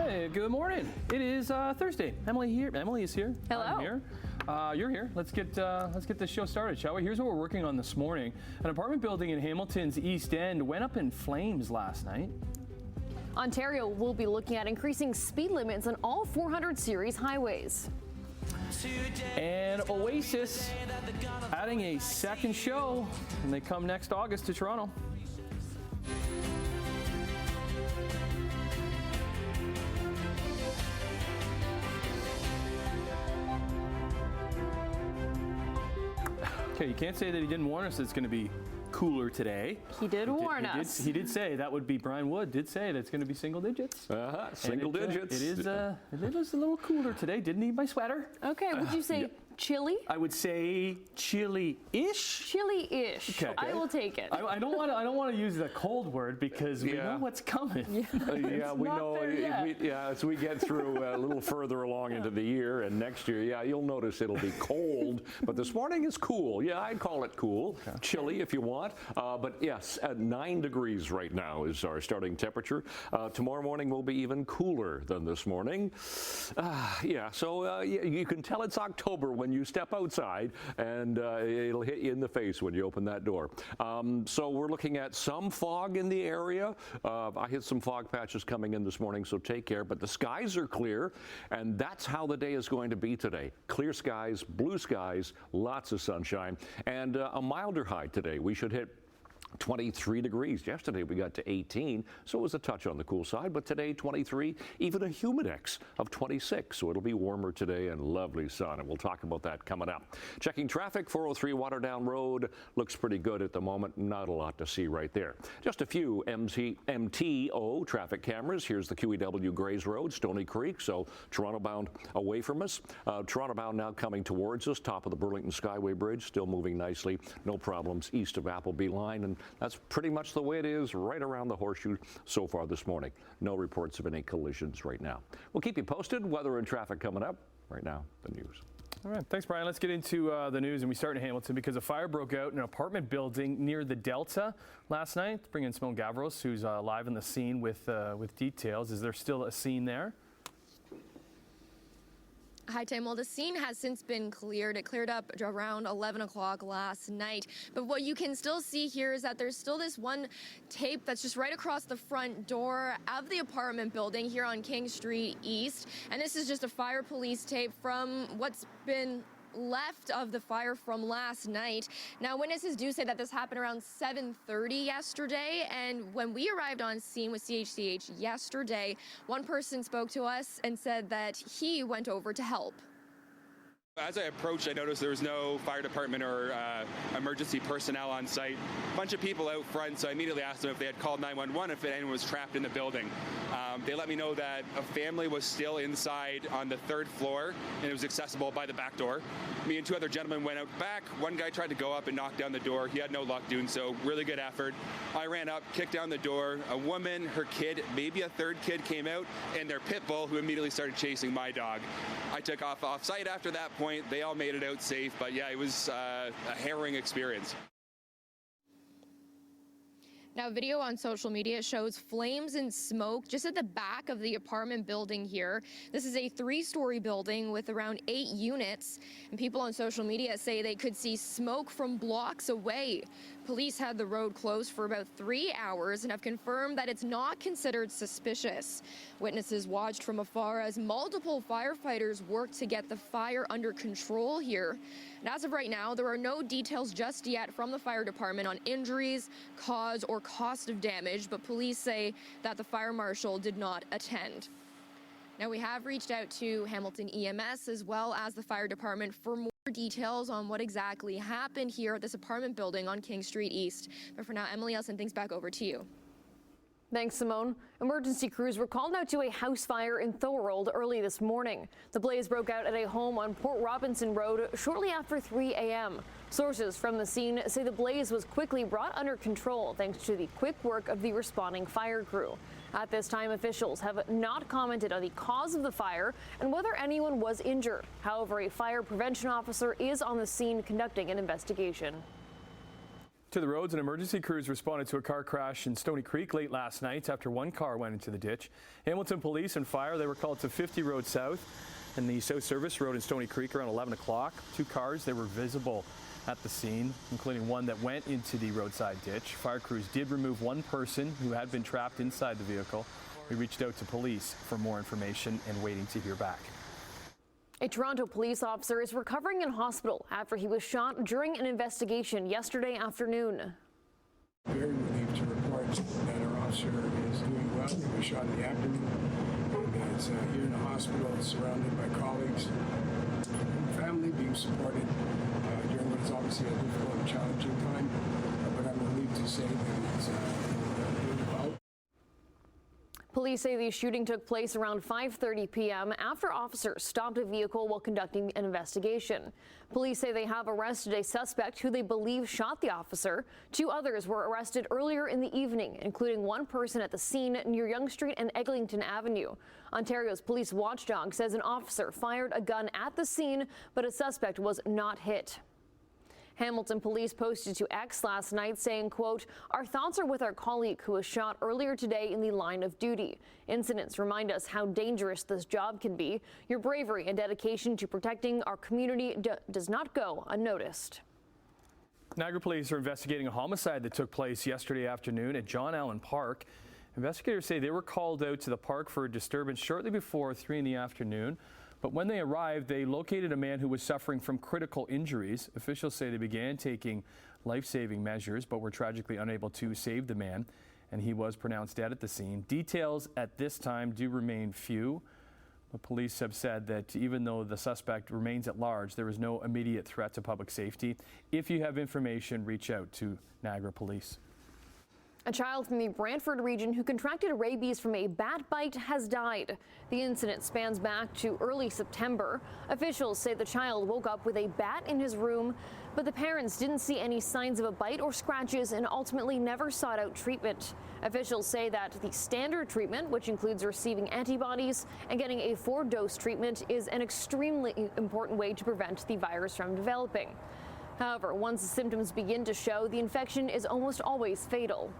Hey, good morning. It is Thursday. Emily is here. Hello. I'm here. You're here. Let's get this show started, shall we? Here's what we're working on this morning. An apartment building in Hamilton's East End went up in flames last night. Ontario will be looking at increasing speed limits on all 400 series highways. And Oasis adding a second show when they come next August to Toronto. Okay, you can't say that he didn't warn us it's going to be cooler today. He did warn us. He did say that would be, Brian Wood did say that it's going to be single digits. Single digits. It is a little cooler today. Didn't need my sweater. Okay, would you say chilly? I would say chilly-ish. Chilly-ish. Okay. I will take it. I don't want to use the cold word because we know what's coming. Yeah, we know. As we get through a little further along into the year and next year, you'll notice it'll be cold. But this morning is cool. Yeah, I'd call it cool. Okay. Chilly if you want. But yes, at 9 degrees right now is our starting temperature. Tomorrow morning will be even cooler than this morning. So you can tell it's October when you step outside, and it'll hit you in the face when you open that door. So we're looking at some fog in the area. I hit some fog patches coming in this morning, so take care. But the skies are clear, and that's how the day is going to be today. Clear skies, blue skies, lots of sunshine, and a milder high today. We should hit 23 degrees. Yesterday we got to 18, so it was a touch on the cool side, but today 23, even a humidex of 26, so it'll be warmer today and lovely sun, and we'll talk about that coming up. Checking traffic, 403 Waterdown Road looks pretty good at the moment. Not a lot to see right there. Just a few MTO traffic cameras. Here's the QEW Grays Road, Stony Creek, so Toronto bound away from us. Toronto bound now coming towards us, top of the Burlington Skyway Bridge, still moving nicely. No problems east of Appleby Line, and that's pretty much the way it is right around the horseshoe so far this morning. No reports of any collisions right now. We'll keep you posted. Weather and traffic coming up. Right now, the news. All right, thanks, Brian. Let's get into the news, and we start in Hamilton because a fire broke out in an apartment building near the Delta last night. Let's bring in Simone Gavros, who's live on the scene with details. Is there still a scene there? Hi, Tim. Well, the scene has since been cleared. It cleared up around 11 o'clock last night. But what you can still see here is that there's still this one tape that's just right across the front door of the apartment building here on King Street East. And this is just a fire police tape from what's been left of the fire from last night. Now, witnesses do say that this happened around 7:30 yesterday, and when we arrived on scene with CHCH yesterday, one person spoke to us and said that he went over to help. As I approached, I noticed there was no fire department or emergency personnel on site. A bunch of people out front, so I immediately asked them if they had called 911, if anyone was trapped in the building. They let me know that a family was still inside on the 3rd floor, and it was accessible by the back door. Me and 2 other gentlemen went out back. One guy tried to go up and knock down the door. He had no luck doing so. Really good effort. I ran up, kicked down the door. A woman, her kid, maybe a 3rd kid came out, and their pit bull, who immediately started chasing my dog. I took off site after that point. They all made it out safe, but yeah, it was a harrowing experience. Now, video on social media shows flames and smoke just at the back of the apartment building here. This is a 3-story building with around 8 units, and people on social media say they could see smoke from blocks away. Police had the road closed for about 3 hours and have confirmed that it's not considered suspicious. Witnesses watched from afar as multiple firefighters worked to get the fire under control here. And as of right now, there are no details just yet from the fire department on injuries, cause, or cost of damage, but police say that the fire marshal did not attend. Now, we have reached out to Hamilton EMS as well as the fire department for more details on what exactly happened here at this apartment building on King Street East. But for now, Emily, I'll send things back over to you. Thanks, Simone. Emergency crews were called out to a house fire in Thorold early this morning. The blaze broke out at a home on Port Robinson Road shortly after 3 a.m. Sources from the scene say the blaze was quickly brought under control thanks to the quick work of the responding fire crew. At this time, officials have not commented on the cause of the fire and whether anyone was injured. However, a fire prevention officer is on the scene conducting an investigation. To the roads, an emergency crews responded to a car crash in Stony Creek late last night after one car went into the ditch. Hamilton Police and Fire, they were called to 50 Road South and the South Service Road in Stony Creek around 11 o'clock. Two cars, they were visible at the scene, including one that went into the roadside ditch. Fire crews did remove one person who had been trapped inside the vehicle. We reached out to police for more information and waiting to hear back. A Toronto police officer is recovering in hospital after he was shot during an investigation yesterday afternoon. Very relieved to report that our officer is doing well. He was shot in the abdomen, and is here in the hospital, surrounded by colleagues and family, being supported during what is obviously a difficult and challenging time. But I'm relieved to say that he's doing well. Police say the shooting took place around 5:30 p.m. after officers stopped a vehicle while conducting an investigation. Police say they have arrested a suspect who they believe shot the officer. Two others were arrested earlier in the evening, including one person at the scene near Yonge Street and Eglinton Avenue. Ontario's police watchdog says an officer fired a gun at the scene, but a suspect was not hit. Hamilton Police posted to X last night saying, quote, "Our thoughts are with our colleague who was shot earlier today in the line of duty. Incidents remind us how dangerous this job can be. Your bravery and dedication to protecting our community does not go unnoticed." Niagara police are investigating a homicide that took place yesterday afternoon at John Allen Park. Investigators say they were called out to the park for a disturbance shortly before 3 in the afternoon. But when they arrived, they located a man who was suffering from critical injuries. Officials say they began taking life-saving measures, but were tragically unable to save the man, and he was pronounced dead at the scene. Details at this time do remain few. The police have said that even though the suspect remains at large, there is no immediate threat to public safety. If you have information, reach out to Niagara Police. A child from the Brantford region who contracted rabies from a bat bite has died. The incident spans back to early September. Officials say the child woke up with a bat in his room, but the parents didn't see any signs of a bite or scratches and ultimately never sought out treatment. Officials say that the standard treatment, which includes receiving antibodies and getting a 4-dose treatment, is an extremely important way to prevent the virus from developing. However, once the symptoms begin to show, the infection is almost always fatal.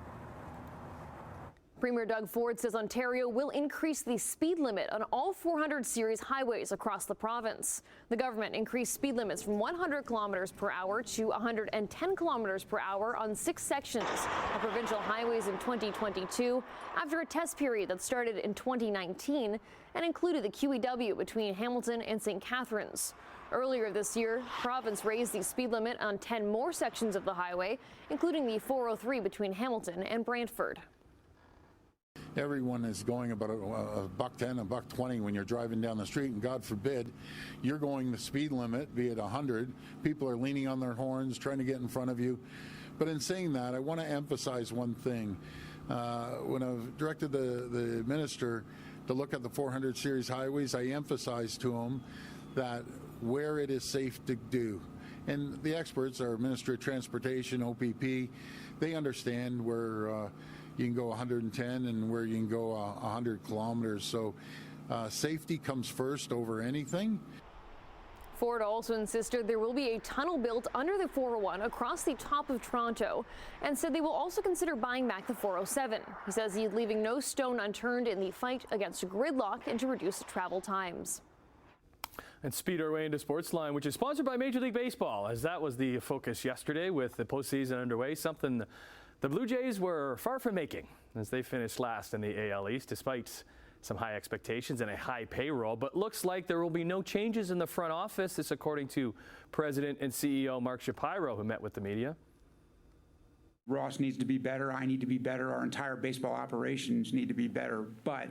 Premier Doug Ford says Ontario will increase the speed limit on all 400 series highways across the province. The government increased speed limits from 100 kilometers per hour to 110 kilometers per hour on 6 sections of provincial highways in 2022 after a test period that started in 2019 and included the QEW between Hamilton and St. Catharines. Earlier this year, the province raised the speed limit on 10 more sections of the highway, including the 403 between Hamilton and Brantford. Everyone is going about a $1.10, $1.20 when you're driving down the street, and God forbid you're going the speed limit, be it 100. People are leaning on their horns, trying to get in front of you. But in saying that, I want to emphasize one thing. When I've directed the minister to look at the 400 series highways, I emphasized to him that where it is safe to do. And the experts, our Ministry of Transportation, OPP, they understand where you can go 110 and where you can go 100 kilometers. So safety comes first over anything. Ford also insisted there will be a tunnel built under the 401 across the top of Toronto and said they will also consider buying back the 407. He says he's leaving no stone unturned in the fight against gridlock and to reduce travel times. And speed our way into Sportsline, which is sponsored by Major League Baseball, as that was the focus yesterday with the postseason underway, something the Blue Jays were far from making as they finished last in the AL East, despite some high expectations and a high payroll. But looks like there will be no changes in the front office. This according to President and CEO Mark Shapiro, who met with the media. Ross needs to be better. I need to be better. Our entire baseball operations need to be better. But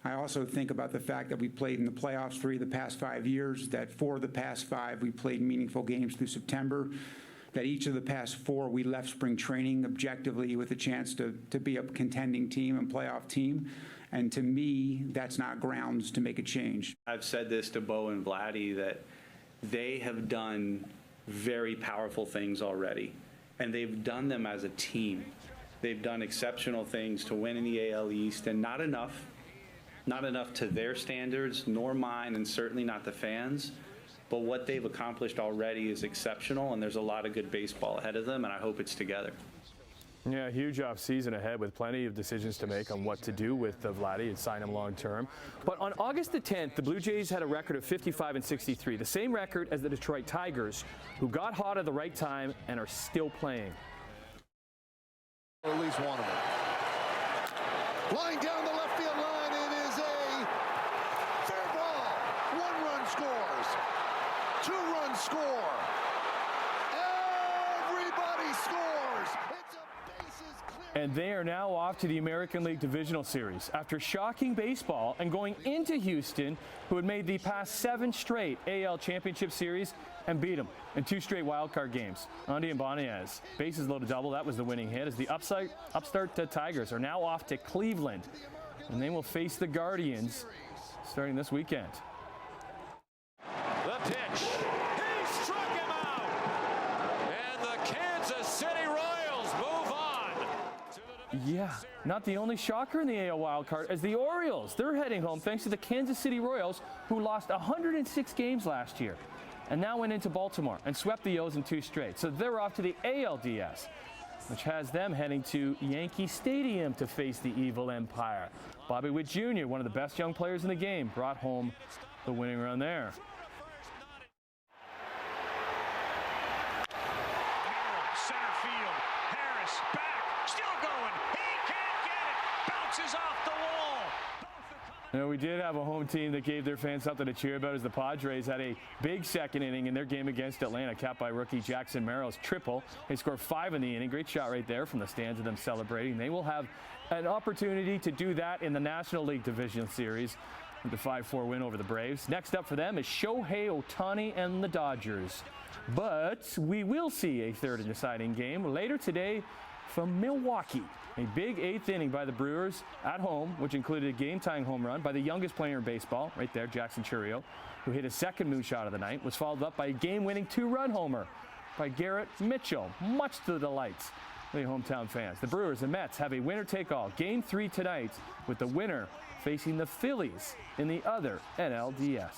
I also think about the fact that we played in the playoffs 3 of the past 5 years, that 4 of the past 5 we played meaningful games through September, that each of the past 4 we left spring training objectively with a chance to be a contending team and playoff team. And to me, that's not grounds to make a change. I've said this to Bo and Vladdy that they have done very powerful things already, and they've done them as a team. They've done exceptional things to win in the AL East, and not enough to their standards, nor mine, and certainly not the fans. But what they've accomplished already is exceptional, and there's a lot of good baseball ahead of them, and I hope it's together. Yeah, huge off-season ahead with plenty of decisions to make on what to do with Vladdy and sign him long-term. But on August the 10th, the Blue Jays had a record of 55-63, the same record as the Detroit Tigers, who got hot at the right time and are still playing. Or at least one of them. Line down the left field line, it is a fair ball. 1 run scores. 2 runs score. Everybody scores. It's a bases clear. And they are now off to the American League Divisional Series after shocking baseball and going into Houston, who had made the past 7 straight AL Championship Series and beat them in 2 straight wildcard games. Andy Ibanez, bases loaded double, that was the winning hit, as the upstart Tigers are now off to Cleveland, and they will face the Guardians starting this weekend. The pitch. He struck him out. And the Kansas City Royals move on. Yeah, not the only shocker in the AL wildcard, as the Orioles, they're heading home thanks to the Kansas City Royals, who lost 106 games last year and now went into Baltimore and swept the O's in 2 straight. So they're off to the ALDS, which has them heading to Yankee Stadium to face the evil Empire. Bobby Witt Jr., one of the best young players in the game, brought home the winning run there. Center field. Harris back. Still going. He can't get it. Bounces off the wall. Now, we did have a home team that gave their fans something to cheer about, as the Padres had a big second inning in their game against Atlanta, capped by rookie Jackson Merrill's triple. They scored 5 in the inning. Great shot right there from the stands of them celebrating. They will have an opportunity to do that in the National League Division Series with the 5-4 win over the Braves. Next up for them is Shohei Ohtani and the Dodgers. But we will see a third and deciding game later today from Milwaukee. A big 8th inning by the Brewers at home, which included a game-tying home run by the youngest player in baseball, right there, Jackson Chourio, who hit his second moonshot of the night, was followed up by a game-winning 2-run homer by Garrett Mitchell, much to the delights of the hometown fans. The Brewers and Mets have a winner-take-all Game 3 tonight, with the winner facing the Phillies in the other NLDS.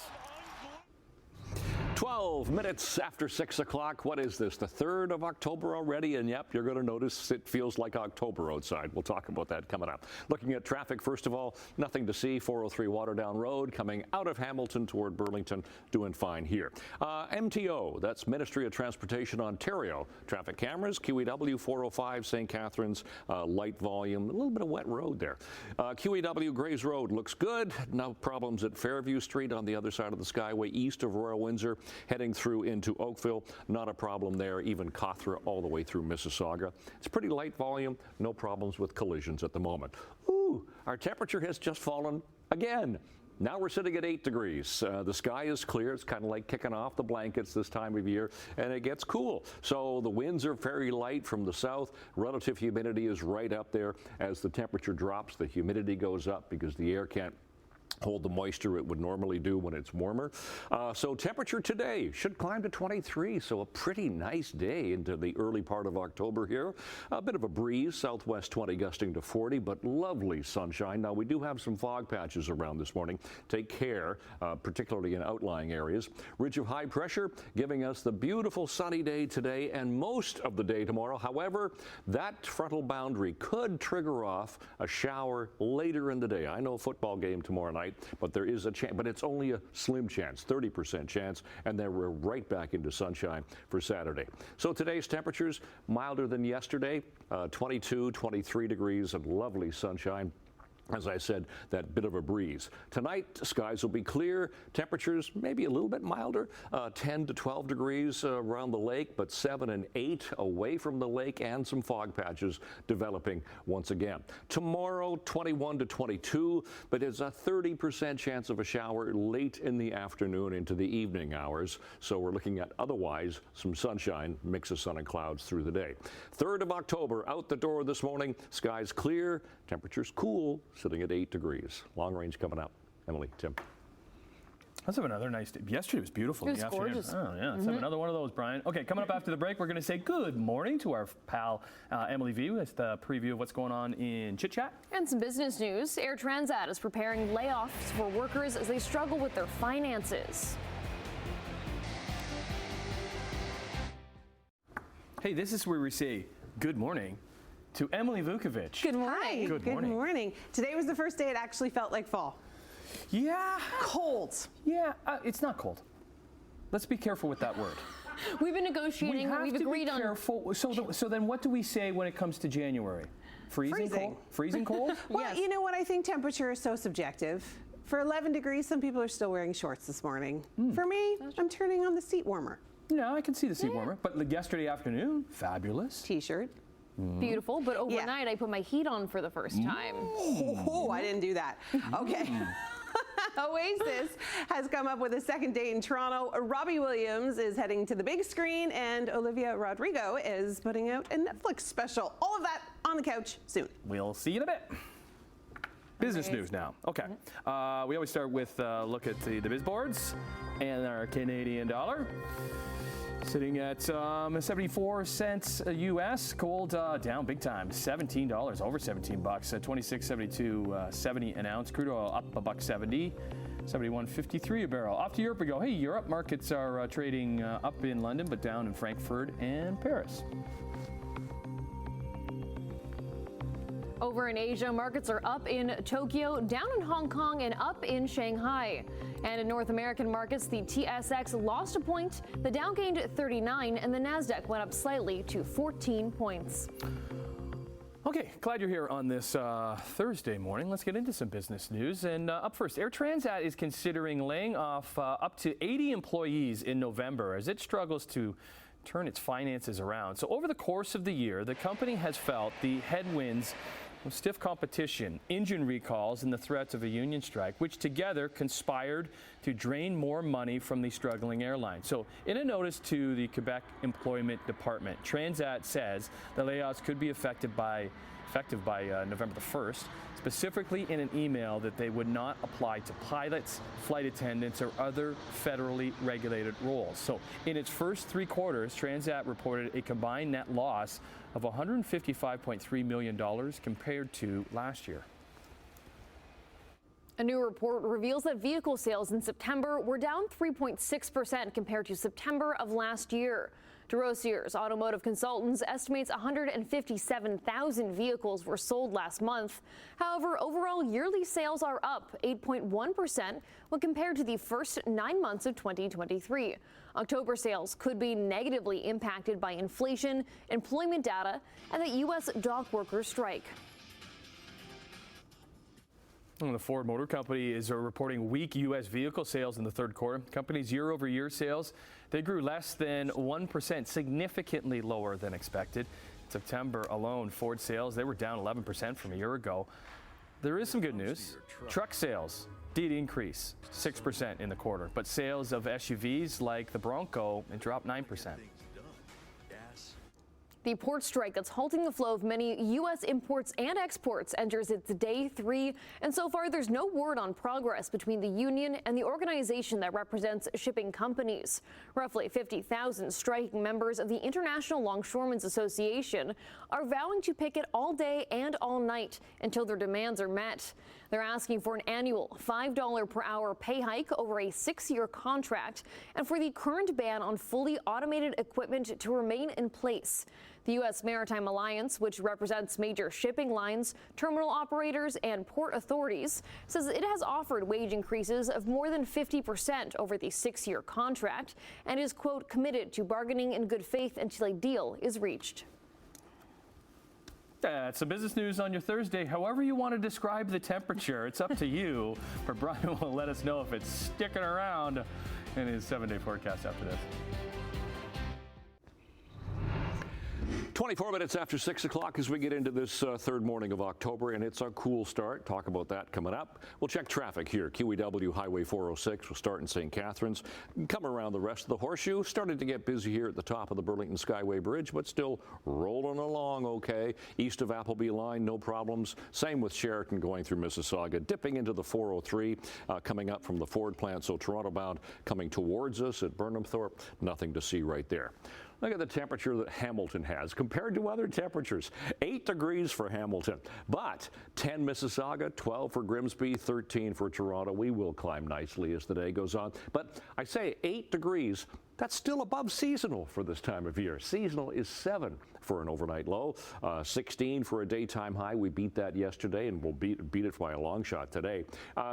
12 minutes after 6 o'clock. What is this, the 3rd of October already? And yep, you're going to notice it feels like October outside. We'll talk about that coming up. Looking at traffic, first of all, nothing to see. 403 Waterdown Road coming out of Hamilton toward Burlington, doing fine here. MTO, that's Ministry of Transportation Ontario. Traffic cameras, QEW 405 St. Catharines, light volume, a little bit of wet road there. QEW Grays Road looks good. No problems at Fairview Street on the other side of the Skyway east of Royal Windsor. Heading through into Oakville, not a problem there, even Cawthra all the way through Mississauga. It's pretty light volume, no problems with collisions at the moment. Ooh, our temperature has just fallen again. Now we're sitting at 8 degrees. The sky is clear. It's kind of like kicking off the blankets this time of year, and it gets cool. So the winds are very light from the south. Relative humidity is right up there. As the temperature drops, the humidity goes up because the air can't hold the moisture it would normally do when it's warmer. So temperature today should climb to 23, so a pretty nice day into the early part of October here. A bit of a breeze, southwest 20 gusting to 40, but lovely sunshine. Now we do have some fog patches around this morning. Take care, particularly in outlying areas. Ridge of high pressure giving us the beautiful sunny day today and most of the day tomorrow. However, that frontal boundary could trigger off a shower later in the day. I know a football game tomorrow night, but there is a chance, but it's only a slim chance, 30% chance, and then we're right back into sunshine for Saturday. So today's temperatures milder than yesterday, 22, 23 degrees and lovely sunshine. As I said, that bit of a breeze. Tonight, skies will be clear. Temperatures maybe a little bit milder, 10 to 12 degrees around the lake, but 7 and 8 away from the lake, and some fog patches developing once again. Tomorrow, 21 to 22, but there's a 30% chance of a shower late in the afternoon into the evening hours. So we're looking at otherwise some sunshine, mix of sun and clouds through the day. 3rd of October, out the door this morning, skies clear, temperatures cool, sitting at 8 degrees. Long range coming up. Emily, Tim. Let's have another nice day. Yesterday was beautiful. It was gorgeous. Oh, yeah. Let's have another one of those, Brian. Okay, coming up after the break, we're going to say good morning to our pal Emily V with the preview of what's going on in Chit Chat. And some business news. Air Transat is preparing layoffs for workers as they struggle with their finances. Hey, this is where we say good morning to Emily Vukovic. Good morning. Good morning. Today was the first day it actually felt like fall. Yeah. Cold. Yeah, it's not cold. Let's be careful with that word. We've been negotiating. We've agreed on. Careful. So then what do we say when it comes to January? Freezing cold? Freezing cold? Well, Yes. you know what? I think temperature is so subjective. For 11 degrees, some people are still wearing shorts this morning. For me, I'm turning on the seat warmer. No, I can see the seat warmer. But yesterday afternoon, fabulous. T-shirt. Beautiful, but overnight I put my heat on for the first time. Oh, I didn't do that. Okay. Oasis has come up with a second date in Toronto. Robbie Williams is heading to the big screen, and Olivia Rodrigo is putting out a Netflix special. All of that on the couch soon. We'll see you in a bit. Business news now. Okay. We always start with a look at the biz boards and our Canadian dollar. Sitting at 74 cents US. Gold down big time, $17, over 17 bucks, 26.72.70 an ounce. Crude oil up $1.70, 71.53 a barrel. Off to Europe we go. Hey, Europe markets are trading up in London, but down in Frankfurt and Paris. Over in Asia, markets are up in Tokyo, down in Hong Kong, and up in Shanghai. And in North American markets, the TSX lost a point, the Dow gained 39, and the Nasdaq went up slightly to 14 points. Okay, glad you're here on this Thursday morning. Let's get into some business news. And up first, Air Transat is considering laying off up to 80 employees in November as it struggles to turn its finances around. So over the course of the year, the company has felt the headwinds of stiff competition, engine recalls, and the threats of a union strike, which together conspired to drain more money from the struggling airline. So in a notice to the Quebec Employment Department, Transat says the layoffs could be effective by November the 1st, specifically in an email that they would not apply to pilots, flight attendants, or other federally regulated roles. So in its first 3 quarters, Transat reported a combined net loss of $155.3 million compared to last year. A new report reveals that vehicle sales in September were down 3.6% compared to September of last year. DeRosiers Automotive Consultants estimates 157,000 vehicles were sold last month. However, overall yearly sales are up 8.1% when compared to the first 9 months of 2023. October sales could be negatively impacted by inflation, employment data, and the U.S. dock workers strike. And the Ford Motor Company is reporting weak U.S. vehicle sales in the third quarter. Company's year-over-year sales, they grew less than 1%, significantly lower than expected. In September alone, Ford sales, they were down 11% from a year ago. There is some good news. Truck sales did increase 6% in the quarter, but sales of SUVs like the Bronco, it dropped 9%. The port strike that's halting the flow of many U.S. imports and exports enters its day 3, and so far there's no word on progress between the union and the organization that represents shipping companies. Roughly 50,000 striking members of the International Longshoremen's Association are vowing to picket all day and all night until their demands are met. They're asking for an annual $5 per hour pay hike over a 6-year contract and for the current ban on fully automated equipment to remain in place. The U.S. Maritime Alliance, which represents major shipping lines, terminal operators, and port authorities, says it has offered wage increases of more than 50% over the 6-year contract and is, quote, committed to bargaining in good faith until a deal is reached. That's the business news on your Thursday. However you want to describe the temperature, it's up to you. But Brian will let us know if it's sticking around in his 7-day forecast after this. 24 minutes after 6 o'clock as we get into this third morning of October, and it's a cool start. Talk about that coming up. We'll check traffic here. QEW Highway 406 will start in St. Catharines. Come around the rest of the Horseshoe. Started to get busy here at the top of the Burlington Skyway Bridge, but still rolling along okay. East of Appleby Line, no problems. Same with Sheraton going through Mississauga. Dipping into the 403, coming up from the Ford plant. So Toronto bound coming towards us at Burnhamthorpe. Nothing to see right there. Look at the temperature that Hamilton has compared to other temperatures. 8 degrees for Hamilton, but 10 Mississauga, 12 for Grimsby, 13 for Toronto. We will climb nicely as the day goes on. But I say 8 degrees That's still above seasonal for this time of year. Seasonal is 7 for an overnight low, 16 for a daytime high. We beat that yesterday, and we'll beat it by a long shot today.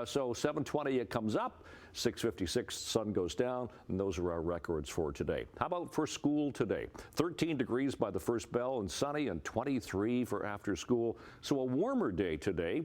So 7:20 it comes up, 6:56 sun goes down, and those are our records for today. How about for school today? 13 degrees by the first bell and sunny, and 23 for after school. So a warmer day today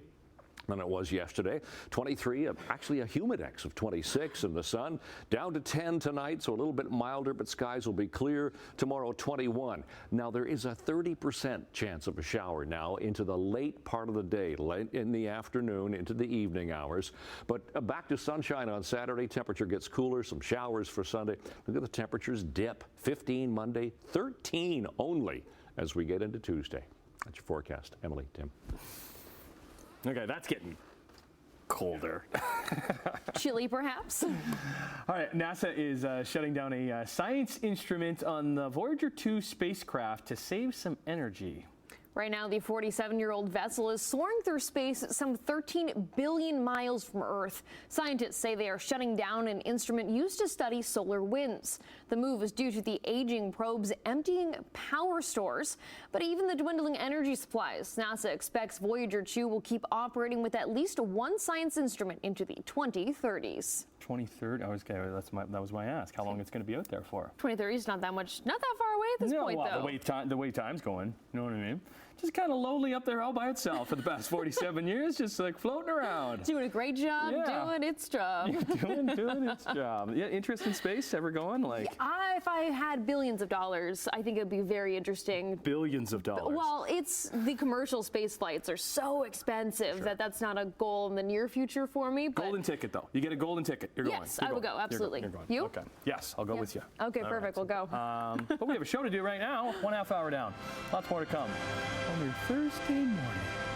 than it was yesterday. 23, actually a humidex of 26 in the sun. Down to 10 tonight, so a little bit milder, but skies will be clear. Tomorrow, 21. Now, there is a 30% chance of a shower now into the late part of the day, late in the afternoon, into the evening hours. But back to sunshine on Saturday. Temperature gets cooler, some showers for Sunday. Look at the temperatures dip. 15 Monday, 13 only as we get into Tuesday. That's your forecast. Emily, Tim. Okay, that's getting colder. Chilly, perhaps? All right, NASA is shutting down a science instrument on the Voyager 2 spacecraft to save some energy. Right now, the 47-year-old vessel is soaring through space some 13 billion miles from Earth. Scientists say they are shutting down an instrument used to study solar winds. The move is due to the aging probe's emptying power stores, but even the dwindling energy supplies. NASA expects Voyager 2 will keep operating with at least one science instrument into the 2030s. 2030. That was my ask. How long it's going to be out there for? 2030 is not that far away at this point, though. The way time's going. You know what I mean? Just kind of lonely up there all by itself for the past 47 years, just like floating around. Doing a great job, doing its job. doing its job. Yeah, interest in space ever going? If I had billions of dollars, I think it would be very interesting. Billions of dollars. Well, the commercial space flights are so expensive that's not a goal in the near future for me. But golden ticket, though. You get a golden ticket. You're going. Yes, I would go. Absolutely. You're going. You? Okay. Yes, I'll go with you. Okay, perfect. We'll go. But we have a show to do right now. 1 half hour down. Lots more to come on your Thursday morning.